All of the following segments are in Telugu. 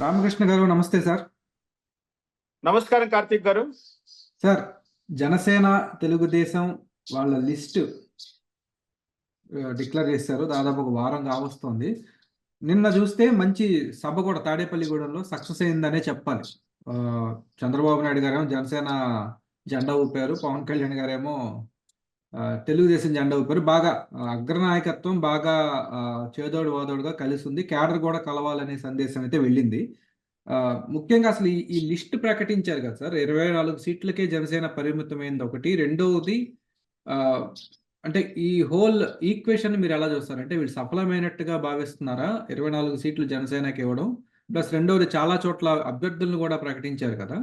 రామకృష్ణ గారు నమస్తే సార్. నమస్కారం కార్తీక్ గారు. సార్, జనసేన తెలుగుదేశం వాళ్ళ లిస్ట్ డిక్లేర్ చేశారు. దాదాపు ఒక వారం కావస్తోంది. నిన్న చూస్తే మంచి సభ కూడా తాడేపల్లిగూడెంలో సక్సెస్ అయిందనే చెప్పాలి. ఆ, చంద్రబాబు నాయుడు గారేమో జనసేన జెండా ఊపారు, పవన్ కళ్యాణ్ గారేమో తెలుగుదేశం జెండా ఊపారు. బాగా అగ్రనాయకత్వం బాగా చేదోడు వాదోడుగా కలిసి ఉంది. క్యాడర్ కూడా కలవాలనే సందేశం అయితే వెళ్ళింది. ముఖ్యంగా అసలు ఈ లిస్ట్ ప్రకటించారు కదా సార్, 24 సీట్లకే జనసేన పరిమితమైంది ఒకటి. రెండవది ఆ, అంటే ఈ హోల్ ఈక్వేషన్ మీరు ఎలా చూస్తారు? అంటే వీళ్ళు సఫలమైనట్టుగా భావిస్తున్నారా 24 సీట్లు జనసేనకి ఇవ్వడం? ప్లస్ రెండవది చాలా చోట్ల అభ్యర్థులను కూడా ప్రకటించారు కదా,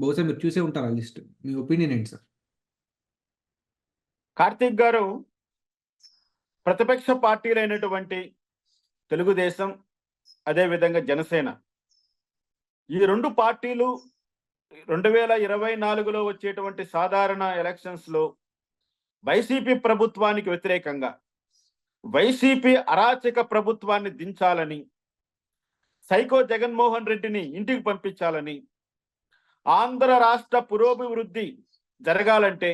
బహుశా మీరు చూసే ఉంటారు ఆ లిస్ట్. మీ ఒపీనియన్ ఏంటి సార్? కార్తీక్ గారు, ప్రతిపక్ష పార్టీలైనటువంటి తెలుగుదేశం, అదేవిధంగా జనసేన, ఈ రెండు పార్టీలు 2024లో వచ్చేటువంటి సాధారణ ఎలక్షన్స్లో వైసీపీ ప్రభుత్వానికి వ్యతిరేకంగా, వైసీపీ అరాచక ప్రభుత్వాన్ని దించాలని, సైకో జగన్మోహన్ రెడ్డిని ఇంటికి పంపించాలని, ఆంధ్ర రాష్ట్ర పురోభివృద్ధి జరగాలంటే,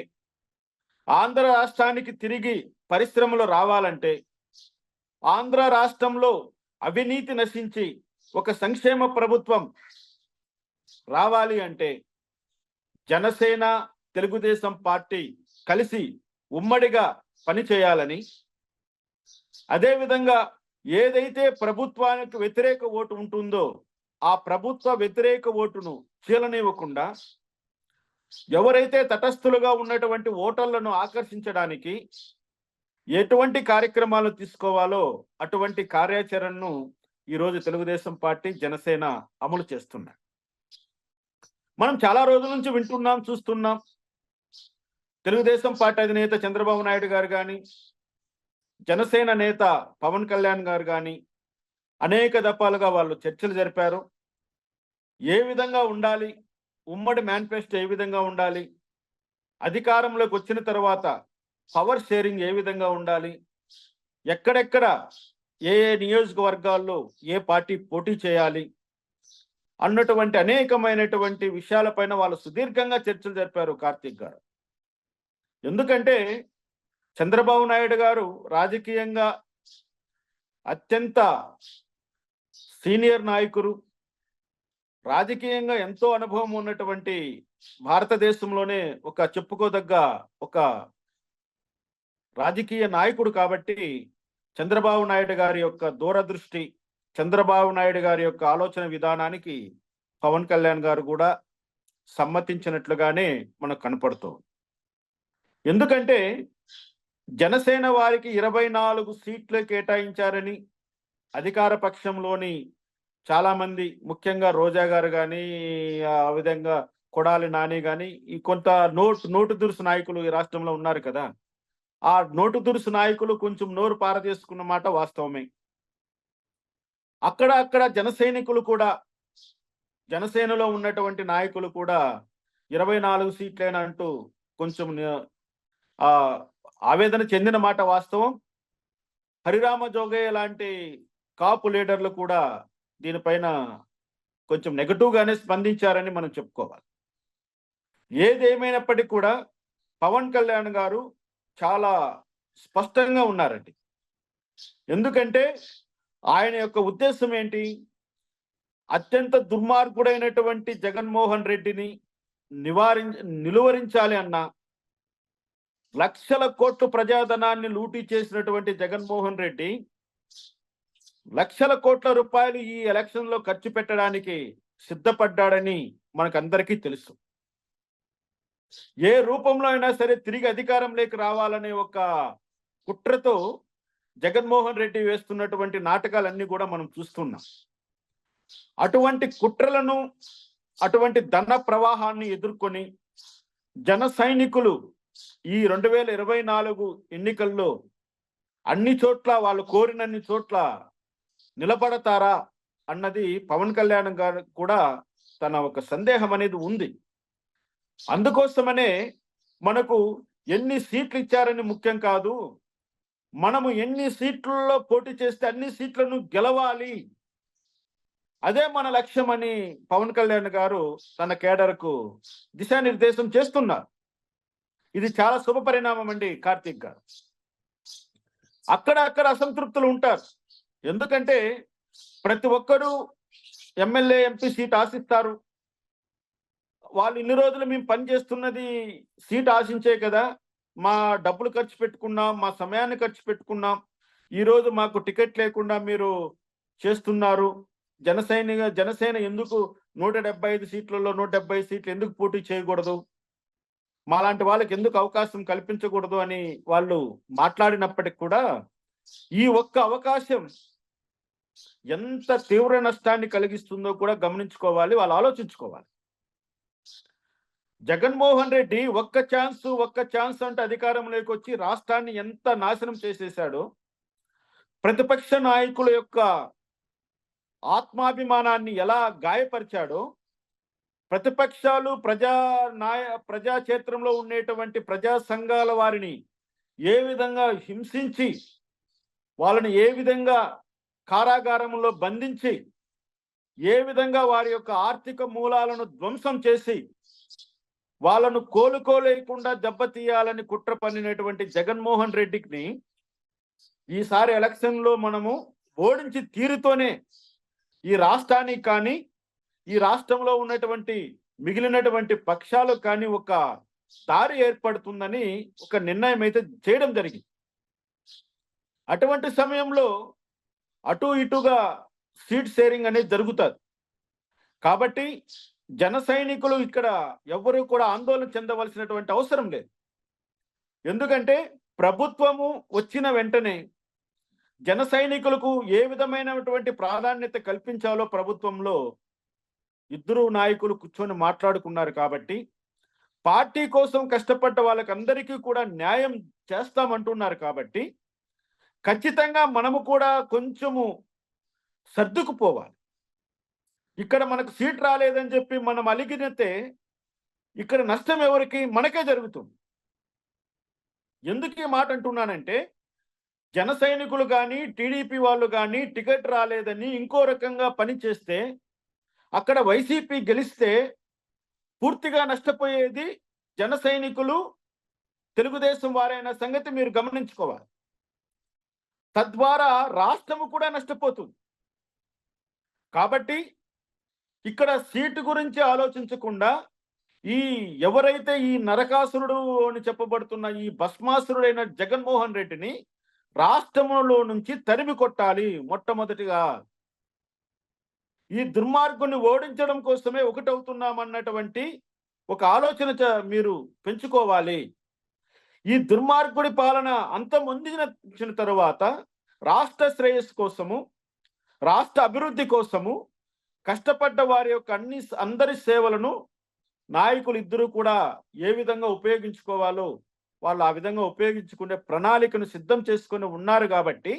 ఆంధ్ర రాష్ట్రానికి తిరిగి పరిశ్రమలు రావాలంటే, ఆంధ్ర రాష్ట్రంలో అవినీతి నశించి ఒక సంక్షేమ ప్రభుత్వం రావాలి అంటే జనసేన తెలుగుదేశం పార్టీ కలిసి ఉమ్మడిగా పనిచేయాలని, అదేవిధంగా ఏదైతే ప్రభుత్వానికి వ్యతిరేక ఓటు ఉంటుందో ఆ ప్రభుత్వ వ్యతిరేక ఓటును చీలనివ్వకుండా, ఎవరైతే తటస్థులుగా ఉన్నటువంటి ఓటర్లను ఆకర్షించడానికి ఎటువంటి కార్యక్రమాలు తీసుకోవాలో అటువంటి కార్యాచరణను ఈరోజు తెలుగుదేశం పార్టీ, జనసేన అమలు చేస్తున్నాయి. మనం చాలా రోజుల నుంచి వింటున్నాం, చూస్తున్నాం. తెలుగుదేశం పార్టీ అధినేత చంద్రబాబు నాయుడు గారు కానీ, జనసేన నేత పవన్ కళ్యాణ్ గారు కానీ అనేక దఫాలుగా వాళ్ళు చర్చలు జరిపారు. ఏ విధంగా ఉండాలి, ఉమ్మడి మేనిఫెస్టో ఏ విధంగా ఉండాలి, అధికారంలోకి వచ్చిన తర్వాత పవర్ షేరింగ్ ఏ విధంగా ఉండాలి, ఎక్కడెక్కడ ఏ నియోజకవర్గాల్లో ఏ పార్టీ పోటీ చేయాలి అన్నటువంటి అనేకమైనటువంటి విషయాలపైన వాళ్ళు సుదీర్ఘంగా చర్చలు జరిపారు కార్తీక్ గారు. ఎందుకంటే చంద్రబాబు నాయుడు గారు రాజకీయంగా అత్యంత సీనియర్ నాయకులు, రాజకీయంగా ఎంతో అనుభవం ఉన్నటువంటి, భారతదేశంలోనే ఒక చెప్పుకోదగ్గ ఒక రాజకీయ నాయకుడు. కాబట్టి చంద్రబాబు నాయుడు గారి యొక్క దూరదృష్టి, చంద్రబాబు నాయుడు గారి యొక్క ఆలోచన విధానానికి పవన్ కళ్యాణ్ గారు కూడా సమ్మతించినట్లుగానే మనకు కనపడుతుంది. ఎందుకంటే జనసేన వారికి 24 సీట్లు కేటాయించారని అధికార పక్షంలోని చాలా మంది, ముఖ్యంగా రోజా గారు కానీ, ఆ విధంగా కొడాలి నాని కానీ, ఈ కొంత నోటు దురుసు నాయకులు ఈ రాష్ట్రంలో ఉన్నారు కదా, ఆ నోటు దురుసు నాయకులు కొంచెం నోరు పారదేసుకున్న మాట వాస్తవమే. అక్కడ జన సైనికులు కూడా, జనసేనలో ఉన్నటువంటి నాయకులు కూడా 24 సీట్లేనా అంటూ కొంచెం ఆవేదన చెందిన మాట వాస్తవం. హరిరామ జోగయ్య లాంటి కాపు లీడర్లు కూడా దీనిపైన కొంచెం నెగటివ్గానే స్పందించారని మనం చెప్పుకోవాలి. ఏదేమైనప్పటికీ కూడా పవన్ కళ్యాణ్ గారు చాలా స్పష్టంగా ఉన్నారండి. ఎందుకంటే ఆయన యొక్క ఉద్దేశం ఏంటి, అత్యంత దుర్మార్గుడైనటువంటి జగన్మోహన్ రెడ్డిని నిలువరించాలి అన్న, లక్షల కోట్ల ప్రజాధనాన్ని లూటీ చేసినటువంటి జగన్మోహన్ రెడ్డి లక్షల కోట్ల రూపాయలు ఈ ఎలక్షన్ లో ఖర్చు పెట్టడానికి సిద్ధపడ్డాడని మనకందరికీ తెలుసు. ఏ రూపంలో అయినా సరే తిరిగి అధికారంలోకి రావాలనే ఒక కుట్రతో జగన్మోహన్ రెడ్డి వేస్తున్నటువంటి నాటకాలన్నీ కూడా మనం చూస్తున్నాం. అటువంటి కుట్రలను, అటువంటి ధన ప్రవాహాన్ని ఎదుర్కొని జన సైనికులు ఈ 2024 ఎన్నికల్లో అన్ని చోట్ల, వాళ్ళు కోరినన్ని చోట్ల నిలబడతారా అన్నది పవన్ కళ్యాణ్ గారు కూడా తన ఒక సందేహం అనేది ఉంది. అందుకోసమనే మనకు ఎన్ని సీట్లు ఇచ్చారని ముఖ్యం కాదు, మనము ఎన్ని సీట్లలో పోటీ చేస్తే అన్ని సీట్లను గెలవాలి అదే మన లక్ష్యం అని పవన్ కళ్యాణ్ గారు తన కేడర్కు దిశానిర్దేశం చేస్తున్నారు. ఇది చాలా శుభ పరిణామం అండి కార్తీక్ గారు. అక్కడ అసంతృప్తులు ఉంటారు. ఎందుకంటే ప్రతి ఒక్కరూ ఎమ్మెల్యే ఎంపీ సీట్ ఆశిస్తారు. వాళ్ళు ఇన్ని రోజులు మేము పని చేస్తున్నది సీట్ ఆశించే కదా, మా డబ్బులు ఖర్చు పెట్టుకున్నాం, మా సమయాన్ని ఖర్చు పెట్టుకున్నాం, ఈరోజు మాకు టికెట్ లేకుండా మీరు చేస్తున్నారు, జనసేన ఎందుకు 175 సీట్లలో 170 సీట్లు ఎందుకు పోటీ చేయకూడదు, మాలాంటి వాళ్ళకి ఎందుకు అవకాశం కల్పించకూడదు అని వాళ్ళు మాట్లాడినప్పటికి కూడా ఈ ఒక్క అవకాశం ఎంత తీవ్ర నష్టాన్ని కలిగిస్తుందో కూడా గమనించుకోవాలి, వాళ్ళు ఆలోచించుకోవాలి. జగన్మోహన్ రెడ్డి ఒక్క ఛాన్స్ అంటే అధికారంలోకి వచ్చి రాష్ట్రాన్ని ఎంత నాశనం చేసేశాడో, ప్రతిపక్ష నాయకుల యొక్క ఆత్మాభిమానాన్ని ఎలా గాయపరిచాడో, ప్రతిపక్షాలు ప్రజాక్షేత్రంలో ఉండేటువంటి ప్రజా సంఘాల వారిని ఏ విధంగా హింసించి, వాళ్ళని ఏ విధంగా కారాగారంలో బంధించి, ఏ విధంగా వారి యొక్క ఆర్థిక మూలాలను ధ్వంసం చేసి వాళ్ళను కోలుకోలేకుండా దెబ్బతీయాలని కుట్ర పన్నినటువంటి జగన్మోహన్ రెడ్డికి ఈసారి ఎలక్షన్లో మనము ఓడించి తీరుతోనే ఈ రాష్ట్రానికి కానీ, ఈ రాష్ట్రంలో ఉన్నటువంటి మిగిలినటువంటి పక్షాలకు కానీ ఒక దారి ఏర్పడుతుందని ఒక నిర్ణయం అయితే చేయడం జరిగింది. అటువంటి సమయంలో అటు ఇటుగా సీట్ షేరింగ్ అనేది జరుగుతుంది. కాబట్టి జన సైనికులు ఇక్కడ ఎవరు కూడా ఆందోళన చెందవలసినటువంటి అవసరం లేదు. ఎందుకంటే ప్రభుత్వము వచ్చిన వెంటనే జన సైనికులకు ఏ విధమైనటువంటి ప్రాధాన్యత కల్పించాలో ప్రభుత్వంలో ఇద్దరు నాయకులు కూర్చొని మాట్లాడుకున్నారు. కాబట్టి పార్టీ కోసం కష్టపడ్డ వాళ్ళకందరికీ కూడా న్యాయం చేస్తామంటున్నారు. కాబట్టి ఖచ్చితంగా మనము కూడా కొంచెము సర్దుకుపోవాలి. ఇక్కడ మనకు సీట్ రాలేదని చెప్పి మనం అలిగినతే ఇక్కడ నష్టం ఎవరికి? మనకే జరుగుతుంది. ఎందుకు ఈ మాట అంటున్నానంటే, జన సైనికులు కానీ, టీడీపీ వాళ్ళు కానీ టికెట్ రాలేదని ఇంకో రకంగా పనిచేస్తే, అక్కడ వైసీపీ గెలిస్తే పూర్తిగా నష్టపోయేది జన సైనికులు, తెలుగుదేశం వారైన సంగతి మీరు గమనించుకోవాలి. తద్వారా రాష్ట్రము కూడా నష్టపోతుంది. కాబట్టి ఇక్కడ సీటు గురించి ఆలోచించకుండా ఎవరైతే ఈ నరకాసురుడు అని చెప్పబడుతున్న ఈ భస్మాసురుడైన జగన్మోహన్ రెడ్డిని రాష్ట్రంలో నుంచి తరిమి కొట్టాలి. మొట్టమొదటిగా ఈ దుర్మార్గుని ఓడించడం కోసమే ఒకటవుతున్నామన్నటువంటి ఒక ఆలోచన మీరు పెంచుకోవాలి. ఈ దుర్మార్గుడి పాలన అంతమొందించిన తరువాత రాష్ట్ర శ్రేయస్సు కోసము, రాష్ట్ర అభివృద్ధి కోసము కష్టపడ్డ వారి యొక్క అందరి సేవలను నాయకులు ఇద్దరు కూడా ఏ విధంగా ఉపయోగించుకోవాలో వాళ్ళు ఆ విధంగా ఉపయోగించుకునే ప్రణాళికను సిద్ధం చేసుకొని ఉన్నారు. కాబట్టి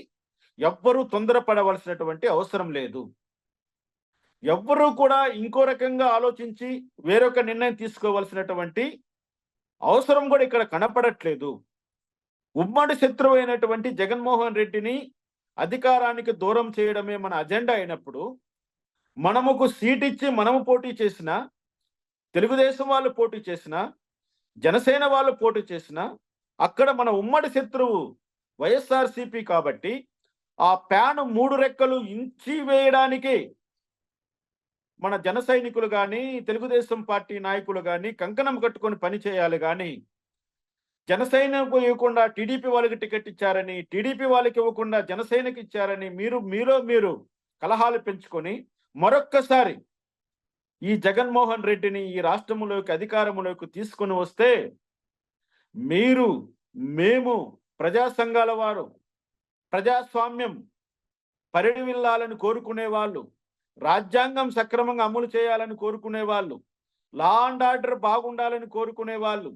ఎవ్వరూ తొందరపడవలసినటువంటి అవసరం లేదు. ఎవ్వరూ కూడా ఇంకో రకంగా ఆలోచించి వేరొక నిర్ణయం తీసుకోవలసినటువంటి అవసరం కూడా ఇక్కడ కనపడట్లేదు. ఉమ్మడి శత్రువు అయినటువంటి జగన్మోహన్ రెడ్డిని అధికారానికి దూరం చేయడమే మన అజెండా అయినప్పుడు, మనముకు సీట్ ఇచ్చి మనము పోటీ చేసిన, తెలుగుదేశం వాళ్ళు పోటీ చేసిన, జనసేన వాళ్ళు పోటీ చేసిన, అక్కడ మన ఉమ్మడి శత్రువు వైఎస్ఆర్సీపీ. కాబట్టి ఆ ప్యాను 3 రెక్కలు ఇంచి వేయడానికి మన జన సైనికులు కానీ, తెలుగుదేశం పార్టీ నాయకులు కానీ కంకణం కట్టుకొని పని చేయాలి. కానీ జనసేనకు ఇవ్వకుండా టీడీపీ వాళ్ళకి టికెట్ ఇచ్చారని, టీడీపీ వాళ్ళకి ఇవ్వకుండా జనసేనకి ఇచ్చారని మీరు కలహాలు పెంచుకొని మరొక్కసారి ఈ జగన్మోహన్ రెడ్డిని ఈ రాష్ట్రంలోకి అధికారంలోకి తీసుకుని వస్తే, మేము ప్రజా సంఘాల వారు ప్రజాస్వామ్యం పరిడివిల్లాలని కోరుకునే వాళ్ళు, రాజ్యాంగం సక్రమంగా అమలు చేయాలని కోరుకునే వాళ్ళు, లా అండ్ ఆర్డర్ బాగుండాలని కోరుకునే వాళ్ళు,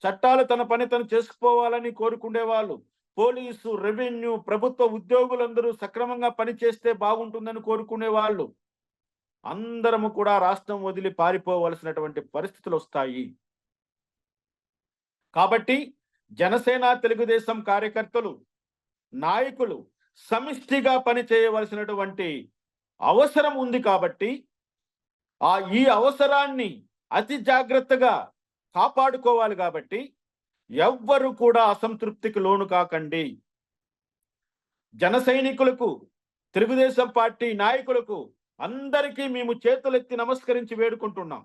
చట్టాలు తన పని తను చేసుకుపోవాలని కోరుకునే వాళ్ళు, పోలీసు, రెవెన్యూ, ప్రభుత్వ ఉద్యోగులందరూ సక్రమంగా పనిచేస్తే బాగుంటుందని కోరుకునే వాళ్ళు అందరము కూడా రాష్ట్రం వదిలి పారిపోవలసినటువంటి పరిస్థితులు వస్తాయి. కాబట్టి జనసేన, తెలుగుదేశం కార్యకర్తలు, నాయకులు సమిష్టిగా పని చేయవలసినటువంటి అవసరం ఉంది కాబట్టి ఈ అవసరాన్ని అతి జాగ్రత్తగా కాపాడుకోవాలి కాబట్టి ఎవ్వరు కూడా అసంతృప్తికి లోను కాకండి. జన సైనికులకు, తెలుగుదేశం పార్టీ నాయకులకు అందరికీ మేము చేతులెత్తి నమస్కరించి వేడుకుంటున్నాం.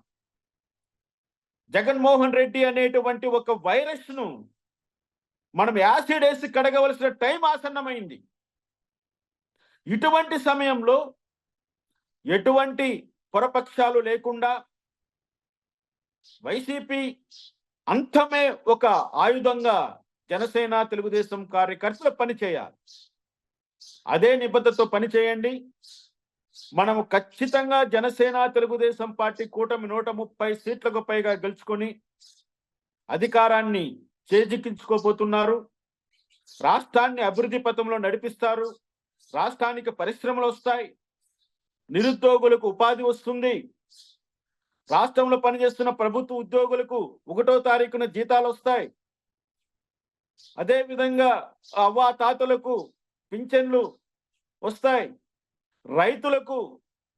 జగన్మోహన్ రెడ్డి అనేటువంటి ఒక వైరస్ ను మనం యాసిడ్ వేసి కడగవలసిన టైం ఆసన్నమైంది. ఇటువంటి సమయంలో ఎటువంటి పొరపక్షాలు లేకుండా వైసీపీ అంతమే ఒక ఆయుధంగా జనసేన తెలుగుదేశం కార్యకర్తలు పనిచేయాలి. అదే నిబద్ధతతో పనిచేయండి. మనము ఖచ్చితంగా జనసేన తెలుగుదేశం పార్టీ కూటమి 130 సీట్లకు పైగా గెలుచుకొని అధికారాన్ని చేజిక్కించుకోబోతున్నారు. రాష్ట్రాన్ని అభివృద్ధి పథంలో నడిపిస్తారు. రాష్ట్రానికి పరిశ్రమలు వస్తాయి. నిరుద్యోగులకు ఉపాధి వస్తుంది. రాష్ట్రంలో పనిచేస్తున్న ప్రభుత్వ ఉద్యోగులకు 1వ తారీఖున జీతాలు వస్తాయి. అదే విధంగా అవ్వా తాతలకు పింఛన్లు వస్తాయి. రైతులకు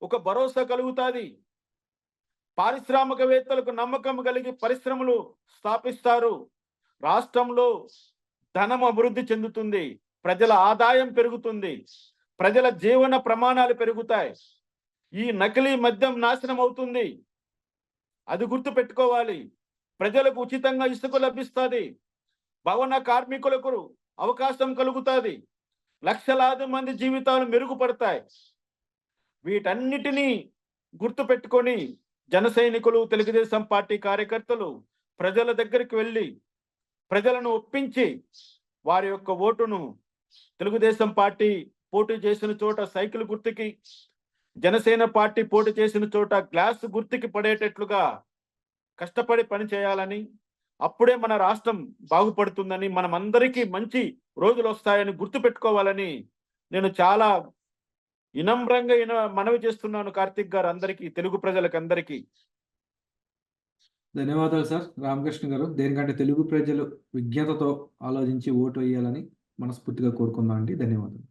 ఒక భరోసా కలుగుతుంది. పారిశ్రామికవేత్తలకు నమ్మకం కలిగి పరిశ్రమలు స్థాపిస్తారు. రాష్ట్రంలో ధనం అభివృద్ధి చెందుతుంది. ప్రజల ఆదాయం పెరుగుతుంది. ప్రజల జీవన ప్రమాణాలు పెరుగుతాయి. ఈ నకిలీ మద్యం నాశనం అవుతుంది. అది గుర్తు పెట్టుకోవాలి. ప్రజలకు ఉచితంగా ఇసుక లభిస్తుంది. భవన కార్మికులకు అవకాశం కలుగుతుంది. లక్షలాది మంది జీవితాలు మెరుగుపడతాయి. వీటన్నిటినీ గుర్తు పెట్టుకొని జన సైనికులు, తెలుగుదేశం పార్టీ కార్యకర్తలు ప్రజల దగ్గరికి వెళ్ళి ప్రజలను ఒప్పించి వారి యొక్క ఓటును తెలుగుదేశం పార్టీ పోటీ చేసిన చోట సైకిల్ గుర్తుకి, జనసేన పార్టీ పోటీ చేసిన చోట గ్లాస్ గుర్తుకి పడేటట్లుగా కష్టపడి పని చేయాలని, అప్పుడే మన రాష్ట్రం బాగుపడుతుందని, మనమందరికీ మంచి రోజులు వస్తాయని గుర్తుపెట్టుకోవాలని నేను చాలా వినమ్రంగా మనవి చేస్తున్నాను. కార్తిక్ గారు, అందరికీ, తెలుగు ప్రజలకు అందరికీ ధన్యవాదాలు సార్ రామకృష్ణ గారు. దేనికంటే తెలుగు ప్రజలు విజ్ఞతతో ఆలోచించి ఓటు వేయాలని మనస్ఫూర్తిగా కోరుకుందాం అండి. ధన్యవాదాలు.